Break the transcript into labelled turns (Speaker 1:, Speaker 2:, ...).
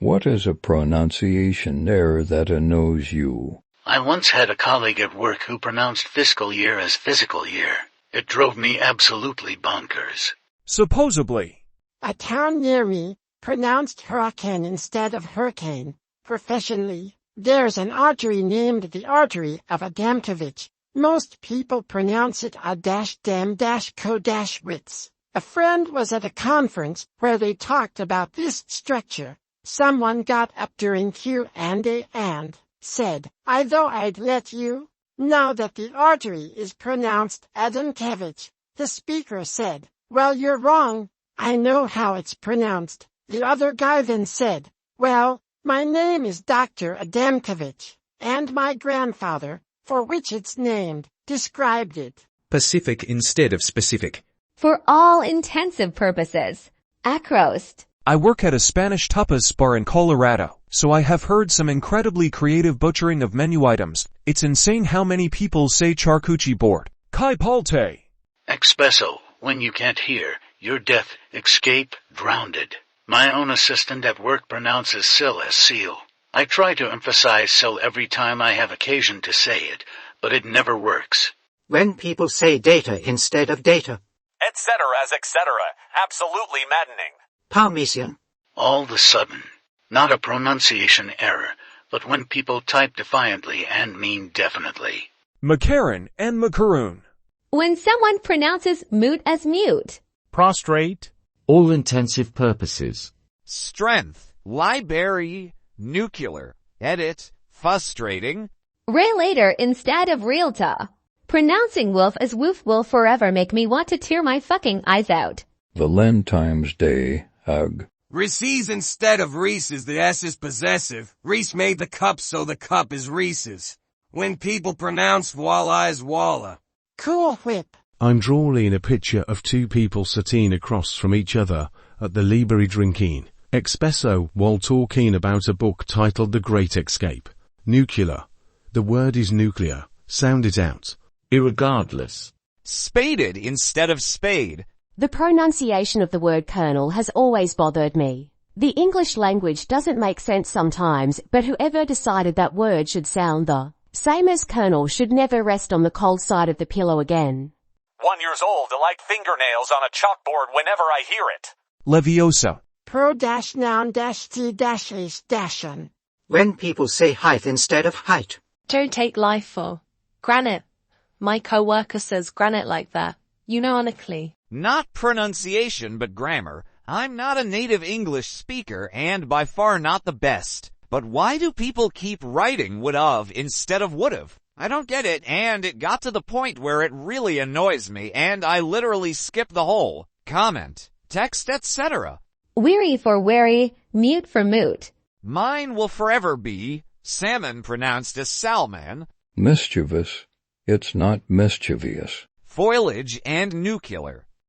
Speaker 1: What is a pronunciation error that annoys you?
Speaker 2: I once had a colleague at work who pronounced fiscal year as physical year. It drove me absolutely bonkers.
Speaker 3: Supposedly.
Speaker 4: A town near me pronounced hurricane instead of hurricane. Professionally, there's an artery named the artery of Adamkiewicz. Most people pronounce it a-dam-co-witz. A friend was at a conference where they talked about this structure. Someone got up during Q&A and said, I thought I'd let you know that the artery is pronounced Adamkiewicz. The speaker said, well, you're wrong. I know how it's pronounced. The other guy then said, well, my name is Dr. Adamkiewicz, and my grandfather, for which it's named, described it.
Speaker 5: Pacific instead of specific.
Speaker 6: For all intensive purposes. Acrost.
Speaker 3: I work at a Spanish tapas bar in Colorado, so I have heard some incredibly creative butchering of menu items. It's insane how many people say charcuterie board. Kai palte.
Speaker 2: Espresso, when you can't hear, your death, escape, drowned. My own assistant at work pronounces sill as seal. I try to emphasize sill every time I have occasion to say it, but it never works.
Speaker 7: When people say data instead of data.
Speaker 8: Etc. as etc. Absolutely maddening.
Speaker 7: Parmesan.
Speaker 2: All of a sudden. Not a pronunciation error, but when people type defiantly and mean definitely.
Speaker 3: Macaron and macaroon.
Speaker 6: When someone pronounces moot as mute.
Speaker 9: Prostrate. All intensive purposes.
Speaker 10: Strength. Library. Nuclear. Edit. Frustrating.
Speaker 6: Relator instead of realtor. Pronouncing wolf as woof will forever make me want to tear my fucking eyes out.
Speaker 1: Valentine's Day, ugh.
Speaker 11: Reese's instead of Reese's, the S is possessive. Reese made the cup so the cup is Reese's. When people pronounce voila as walla.
Speaker 4: Cool Whip.
Speaker 9: I'm drawing a picture of two people sitting across from each other at the library drinking espresso while talking about a book titled The Great Escape. Nuclear. The word is nuclear. Sound it out. Irregardless.
Speaker 10: Spaded instead of spade.
Speaker 12: The pronunciation of the word colonel has always bothered me. The English language doesn't make sense sometimes, but whoever decided that word should sound the same as colonel should never rest on the cold side of the pillow again.
Speaker 8: 1 year old, I like fingernails on a chalkboard whenever I hear it.
Speaker 3: Leviosa.
Speaker 4: Pro-noun-t-ace-on.
Speaker 7: When people say height instead of height.
Speaker 13: Don't take life for granite. My co-worker says granite like that. Unironically.
Speaker 10: Not pronunciation, but grammar. I'm not a native English speaker and by far not the best. But why do people keep writing would've instead of would've? I don't get it, and it got to the point where it really annoys me, and I literally skip the whole comment, text, etc.
Speaker 6: Weary for wary, mute for moot.
Speaker 10: Mine will forever be salmon pronounced as salmon.
Speaker 1: Mischievous. It's not mischievous.
Speaker 10: Foliage and nuclear.